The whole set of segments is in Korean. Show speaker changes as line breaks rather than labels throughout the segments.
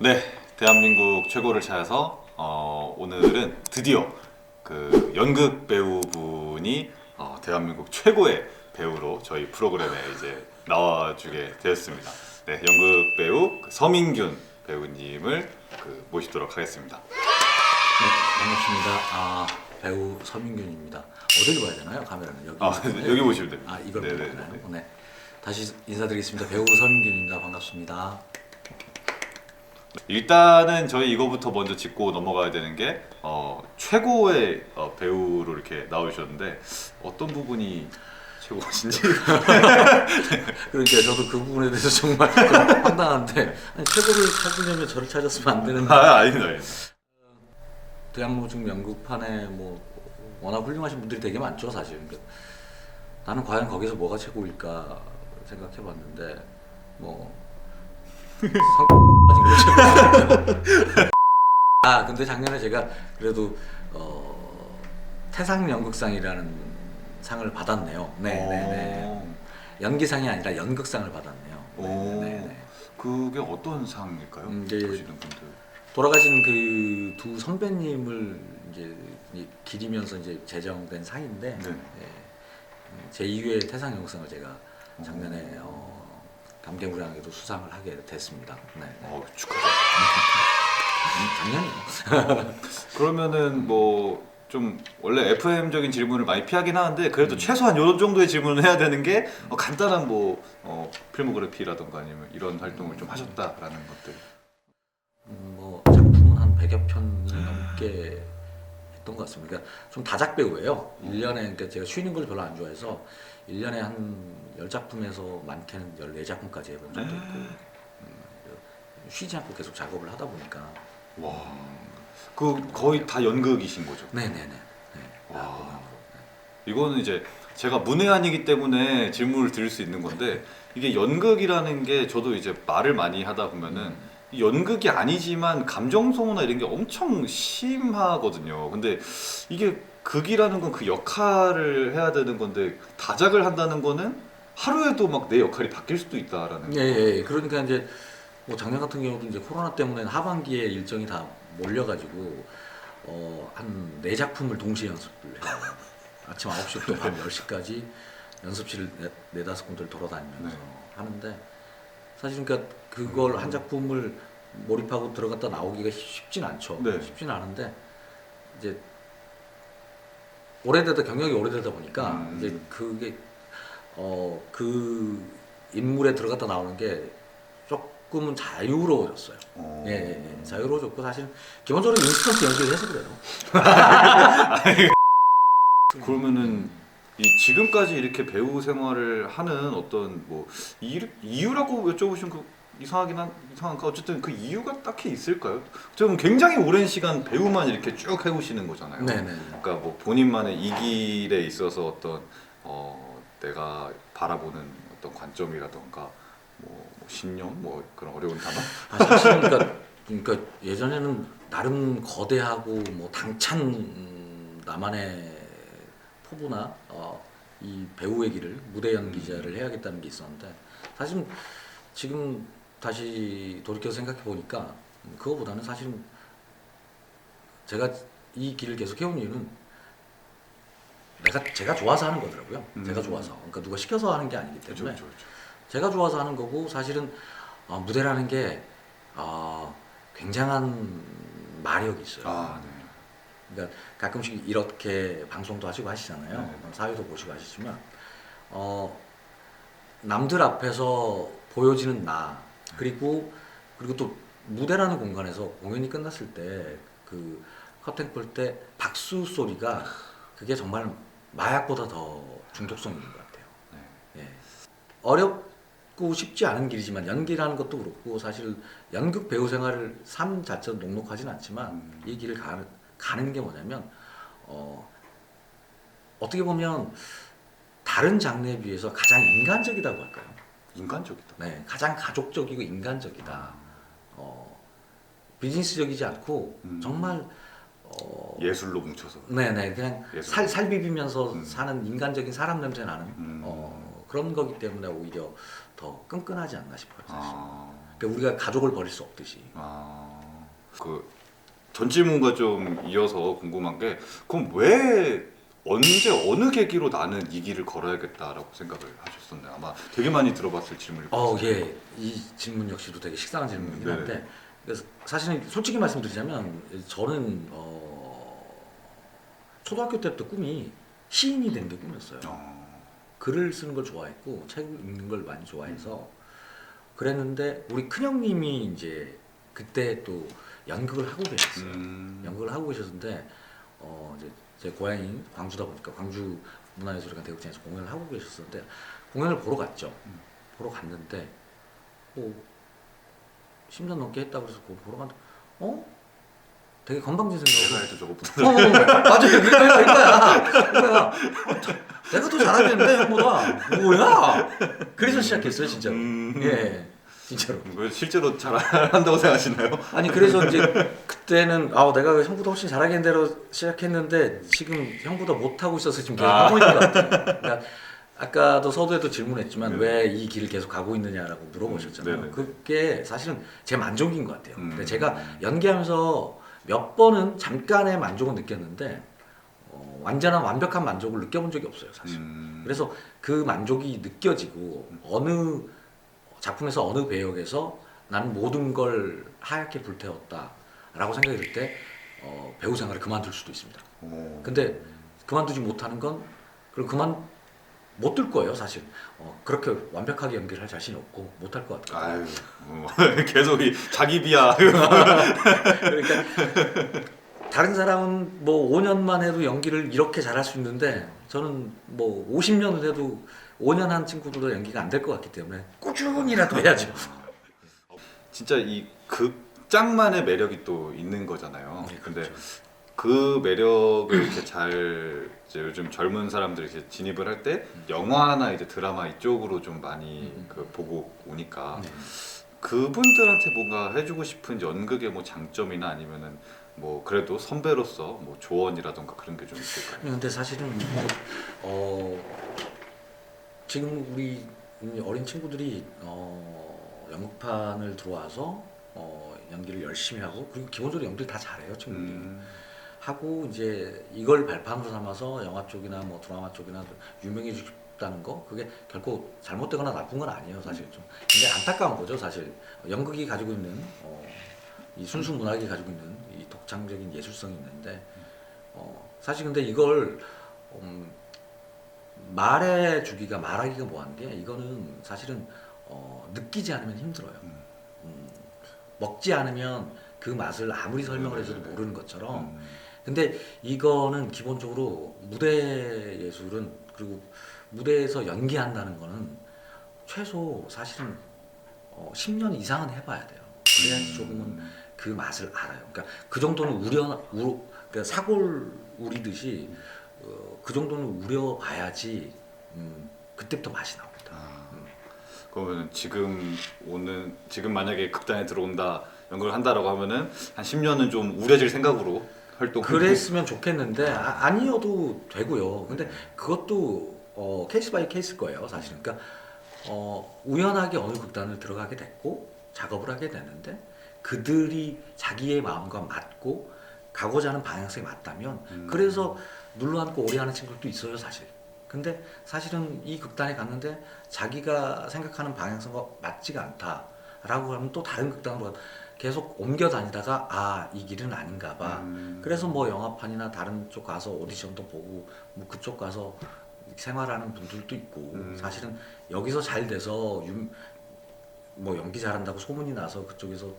네, 대한민국 최고를 찾아서 오늘은 드디어 그 연극 배우분이 대한민국 최고의 배우로 저희 프로그램에 이제 나와주게 되었습니다. 네, 연극 배우 서민균 배우님을 모시도록 하겠습니다.
네, 반갑습니다. 배우 서민균입니다. 어디로 봐야 되나요? 카메라는 여기.
여기 보시면 됩니다.
이걸 보고
네네네.
되나요? 네. 다시 인사드리겠습니다. 배우 서민균입니다. 반갑습니다.
일단은 저희 이거부터 먼저 짚고 넘어가야 되는 게 최고의 배우로 이렇게 나오셨는데 어떤 부분이 최고신지.
그러니까 저도 그 부분에 대해서 정말 황당한데 아니, 최고를 찾으려면 저를 찾았으면 안 되는데
아닙니다.
대한민국 지금 연극판에 뭐 워낙 훌륭하신 분들이 되게 많죠 사실. 그러니까 나는 과연 거기서 뭐가 최고일까 생각해봤는데 뭐 근데 작년에 제가 그래도 태상 연극상이라는 상을 받았네요. 네네네. 연기상이 아니라 연극상을 받았네요. 네네네.
그게 어떤 상일까요?
이제
보시는 분들.
돌아가신 그 두 선배님을 이제 기리면서 이제 제정된 상인데
네.
제 2회 태상 연극상을 제가 작년에 감개무량하게도 수상을 하게 됐습니다. 네.
축하드립니다.
작년이요.
그러면은 뭐 좀 원래 FM적인 질문을 많이 피하긴 하는데 그래도 최소한 이런 정도의 질문을 해야 되는 게 간단한 뭐 필모그래피라던가 아니면 이런 활동을 좀 하셨다라는 것들.
뭐 작품은 한 100여 편이 넘게 했던 것 같습니다. 그러니까 좀 다작 배우예요. 1년에 그러니까 제가 쉬는 걸 별로 안 좋아해서 1년에 한 10작품에서 많게는 14작품까지 해본 적도 있고 쉬지 않고 계속 작업을 하다 보니까
와, 그 거의 다 연극이신 거죠?
네네네. 네.
와, 이거는 이제 제가 문외한이기 때문에 질문을 드릴 수 있는 건데 이게 연극이라는 게 저도 이제 말을 많이 하다 보면은 이 연극이 아니지만 감정 소모나 이런 게 엄청 심하거든요. 근데 이게 극이라는 건 그 역할을 해야 되는 건데 다작을 한다는 거는 하루에도 막 내 역할이 바뀔 수도 있다라는 거.
예. 그러니까 이제 뭐 작년 같은 경우도 이제 코로나 때문에 하반기에 일정이 다 몰려가지고 한 4작품을 동시에 연습을 해요. 아침 9시부터 밤 10시까지 연습실을 4-5군데를 돌아다니면서 하는데 사실 그러니까 그걸 한 작품을 몰입하고 들어갔다 나오기가 쉽진 않죠.
네.
쉽진 않은데 이제 경력이 오래되다 보니까 이제 그게 그 인물에 들어갔다 나오는 게 조금은 자유로워졌어요. 예. 자유로워졌고 사실 기본적으로 인스턴트 연기를 해서 그래요.
그러면은 이 지금까지 이렇게 배우 생활을 하는 어떤 뭐 이유라고 여쭤보시면 이상한가 어쨌든 그 이유가 딱히 있을까요? 지금 굉장히 오랜 시간 배우만 이렇게 쭉 해오시는 거잖아요.
네네.
그러니까 뭐 본인만의 이 길에 있어서 어떤 내가 바라보는 어떤 관점이라던가 뭐 신념 뭐 그런 어려운 단어.
사실은 그러니까 예전에는 나름 거대하고 뭐 당찬 나만의 포부나 이 배우의 길을 무대 연기자를 해야겠다는 게 있었는데 사실 지금 다시 돌이켜 생각해 보니까 그거보다는 사실은 제가 이 길을 계속 해온 이유는 제가 좋아서 하는 거더라고요. 제가 좋아서. 그러니까 누가 시켜서 하는 게 아니기 때문에
그렇죠.
제가 좋아서 하는 거고 사실은 무대라는 게 굉장한 마력이 있어요.
네.
그러니까 가끔씩 이렇게 방송도 하시고 하시잖아요.
네.
사회도 보시고 하시지만 남들 앞에서 보여지는 나 그리고 또 무대라는 공간에서 공연이 끝났을 때 그 커튼 볼 때 박수 소리가 그게 정말 마약보다 더 중독성이 있는 것 같아요. 예. 어렵고 쉽지 않은 길이지만 연기라는 것도 그렇고 사실 연극 배우 생활을 삶 자체는 녹록하진 않지만 이 길을 가는 게 뭐냐면 어떻게 보면 다른 장르에 비해서 가장 인간적이라고 할까요?
인간적이다.
네, 가장 가족적이고 인간적이다. 비즈니스적이지 않고 정말
예술로 뭉쳐서.
네네 그냥
예술.
살 비비면서 사는 인간적인 사람 냄새 나는 그런 거기 때문에 오히려 더 끈끈하지 않나 싶어요. 사실. 그러니까 우리가 가족을 버릴 수 없듯이.
그 전 질문과 좀 이어서 궁금한 게 그럼 왜 언제 어느 계기로 나는 이 길을 걸어야겠다라고 생각을 하셨었나요? 아마 되게 많이 들어봤을 질문일 것 같아요.
예. 이 질문 역시도 되게 식상한 질문이긴 한데 그래서 사실은 솔직히 말씀드리자면 저는 초등학교 때부터 꿈이 시인이 되는 게 꿈이었어요. 글을 쓰는 걸 좋아했고 책 읽는 걸 많이 좋아해서 그랬는데 우리 큰형님이 이제 그때 또 연극을 하고 계셨어요. 연극을 하고 계셨는데 이제 제 고향인 광주다 보니까 광주 문화예술관 대극장에서 공연을 하고 계셨었는데 공연을 보러 갔죠. 보러 갔는데 10년 넘게 했다고 그래서 그거 보러 갔는데 되게 건방진
내가
생각을
해도 저거보다
맞아요. 이거야. 내가 더 잘하겠는데 형보다 뭐야? 그래서 시작했어요 진짜로. 예, 진짜로.
왜 실제로 잘한다고 생각하시나요?
아니 그래서 이제 그때는 내가 형보다 훨씬 잘하겠는데로 시작했는데 지금 형보다 못하고 있어서 지금 계속 하고 있는 것 같아요. 그러니까 아까도 서두에도 질문했지만 왜 이 길을 계속 가고 있느냐라고 물어보셨잖아요. 그게 사실은 제 만족인 것 같아요. 근데 제가 연기하면서 몇 번은 잠깐의 만족은 느꼈는데 완벽한 만족을 느껴본 적이 없어요 사실. 그래서 그 만족이 느껴지고 어느 작품에서 어느 배역에서 나는 모든 걸 하얗게 불태웠다라고 생각이 들 때 배우 생활을 그만둘 수도 있습니다. 근데 그만두지 못하는 건 그리고 못 들 거예요 사실. 그렇게 완벽하게 연기를 할 자신이 없고 못할 것 같아요.
계속 이 자기 비하.
그러니까 다른 사람은 뭐 5년만 해도 연기를 이렇게 잘할 수 있는데 저는 뭐 50년을 해도 5년 한 친구들도 연기가 안 될 것 같기 때문에 꾸준히라도 해야죠.
진짜 이 극장만의 매력이 또 있는 거잖아요.
네,
근데
그렇죠.
그 매력을 이렇게 잘 이제 요즘 젊은 사람들이 이제 진입을 할 때 영화나 이제 드라마 이쪽으로 좀 많이 보고 오니까 그분들한테 뭔가 해주고 싶은 연극의 뭐 장점이나 아니면은 뭐 그래도 선배로서 뭐 조언이라던가 그런 게 좀 있을까요?
근데 사실은 지금 우리 어린 친구들이 연극판을 들어와서 연기를 열심히 하고 그리고 기본적으로 연기를 다 잘해요 친구들이. 하고 이제 이걸 발판으로 삼아서 영화 쪽이나 뭐 드라마 쪽이나 유명해지고 싶다는 거 그게 결코 잘못되거나 나쁜 건 아니에요 사실. 좀 굉장히 안타까운 거죠 사실. 연극이 가지고 있는 이 순수 문학이 가지고 있는 이 독창적인 예술성이 있는데 사실 근데 이걸 말하기가 뭐한 게 이거는 사실은 느끼지 않으면 힘들어요. 먹지 않으면 그 맛을 아무리 설명을 해줘도 모르는 것처럼. 근데 이거는 기본적으로 무대 예술은 그리고 무대에서 연기한다는 거는 최소 사실은 10년 이상은 해봐야 돼요. 그래야지 조금은 그 맛을 알아요. 그러니까 그 정도는 그러니까 사골 우리듯이 그 정도는 우려봐야지 그때부터 맛이 나옵니다.
그러면 지금 만약에 극단에 들어온다 연극을 한다라고 하면은 한 10년은 좀 우려질 생각으로 활동.
그랬으면 좋겠는데 아니어도 되고요. 근데 그것도 케이스 바이 케이스일 거예요, 사실은. 그러니까 우연하게 어느 극단을 들어가게 됐고 작업을 하게 됐는데 그들이 자기의 마음과 맞고 가고자 하는 방향성이 맞다면 그래서 눌러앉고 오래 하는 친구들도 있어요, 사실. 근데 사실은 이 극단에 갔는데 자기가 생각하는 방향성과 맞지가 않다라고 하면 또 다른 극단으로 계속 옮겨 다니다가 이 길은 아닌가 봐. 그래서 뭐 영화판이나 다른 쪽 가서 오디션도 보고 뭐 그쪽 가서 생활하는 분들도 있고 사실은 여기서 잘 돼서 뭐 연기 잘한다고 소문이 나서 그쪽에서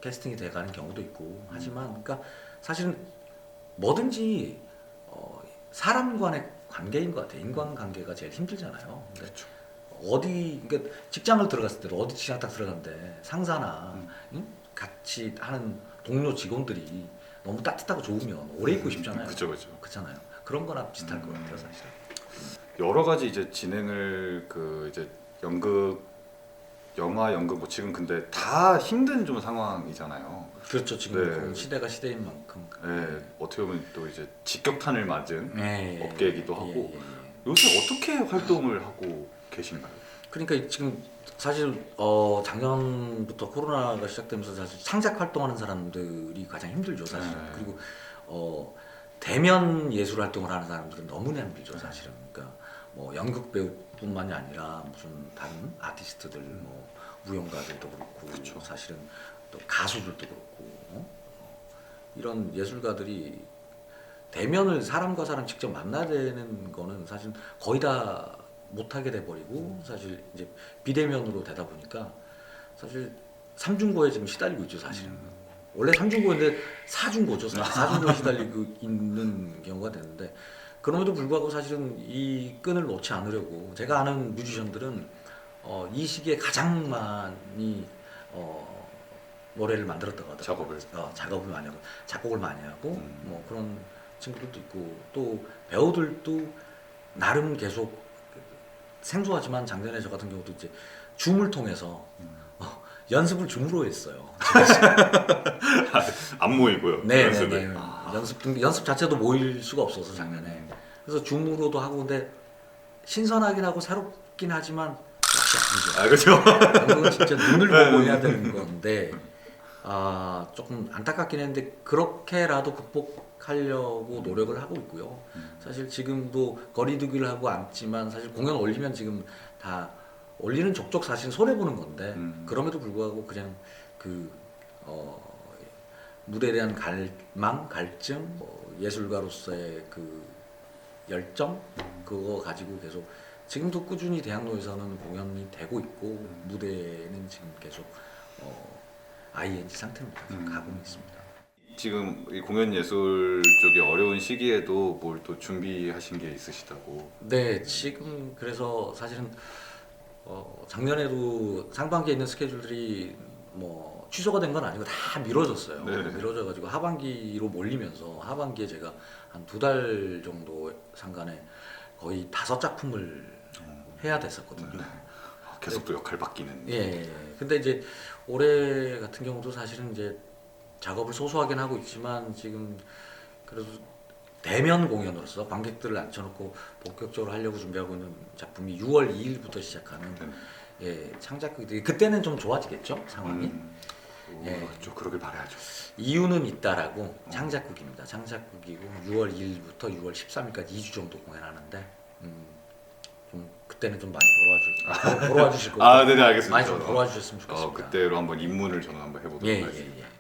캐스팅이 돼가는 경우도 있고 하지만 그러니까 사실은 뭐든지 사람 간의 관계인 것 같아요. 인간관계가 제일 힘들잖아요. 근데 그러니까 직장을 들어갔을 때 어디 직장 딱 들어갔는데 상사나 같이 하는 동료 직원들이 너무 따뜻하고 좋으면 오래 있고 싶잖아요. 그렇잖아요. 그런 거나 비슷할 것 같아요, 사실.
여러 가지 이제 진행을 이제 영화 연극 뭐 지금 근데 다 힘든 좀 상황이잖아요.
그렇죠. 지금 시대가 시대인 만큼.
어떻게 보면 또 이제 직격탄을 맞은 업계이기도 하고 요새 어떻게 활동을 하고 계신가요?
그러니까 지금 사실 작년부터 코로나가 시작되면서 사실 창작 활동하는 사람들이 가장 힘들죠 사실은.
네.
그리고 대면 예술 활동을 하는 사람들은 너무나 힘들죠 사실은. 그러니까 뭐 연극 배우뿐만이 아니라 무슨 다른 아티스트들 뭐 무용가들도 그렇고
그쵸.
사실은 또 가수들도 그렇고 이런 예술가들이 대면을 사람과 사람 직접 만나야 되는 거는 사실 거의 다 못하게 돼버리고 사실 이제 비대면으로 되다 보니까 사실 삼중고에 지금 시달리고 있죠 사실은. 원래 삼중고인데 사중고죠. 사중고에 시달리고 있는 경우가 되는데 그럼에도 불구하고 사실은 이 끈을 놓지 않으려고 제가 아는 뮤지션들은 이 시기에 가장 많이 노래를 만들었다고 하더라고요. 작업을 많이 하고 작곡을 많이 하고 뭐 그런 친구들도 있고 또 배우들도 나름 계속 생소하지만 작년에 저 같은 경우도 이제 줌을 통해서 연습을 줌으로 했어요.
안 모이고요.
네,
연습을.
연습 자체도 모일 수가 없어서 작년에. 그래서 줌으로도 하고 근데 신선하긴 하고 새롭긴 하지만 역시 아니죠.
그렇죠.
연극은 진짜 눈을 보고 해야 되는 건데 조금 안타깝긴 했는데 그렇게라도 극복하려고 노력을 하고 있고요. 사실 지금도 거리두기를 하고 앉지만 사실 공연 올리면 지금 다 올리는 족족 사실 손해 보는 건데 그럼에도 불구하고 그냥 그 무대에 대한 갈망, 갈증, 예술가로서의 그 열정 그거 가지고 계속 지금도 꾸준히 대학로에서는 공연이 되고 있고 무대는 지금 계속 ING 상태입니다. 지금 가고 있습니다.
지금 이 공연 예술 쪽이 어려운 시기에도 뭘 또 준비하신 게 있으시다고.
네, 지금 그래서 사실은 작년에도 상반기에 있는 스케줄들이 뭐 취소가 된 건 아니고 다 미뤄졌어요.
네네.
미뤄져가지고 하반기로 몰리면서 하반기에 제가 한 2달 정도 상간에 거의 5작품을 해야 됐었거든요.
계속 또 역할 바뀌는.
예. 근데 이제 올해 같은 경우도 사실은 이제 작업을 소소하긴 하고 있지만 지금 그래도 대면 공연으로서 관객들을 앉혀놓고 본격적으로 하려고 준비하고 있는 작품이 6월 2일부터 시작하는 창작극이 그때는 좀 좋아지겠죠 상황이.
좀 그러길 바라야죠.
이유는 있다라고 창작극입니다. 창작극이고 6월 2일부터 6월 13일까지 2주 정도 공연하는데 좀 그때는 좀 많이 보러 와주실 거고.
네네 알겠습니다.
많이 좀 보러 와주셨으면 좋겠습니다.
그때로 한번 입문을 저는 한번 해보도록 하겠습니다.
예.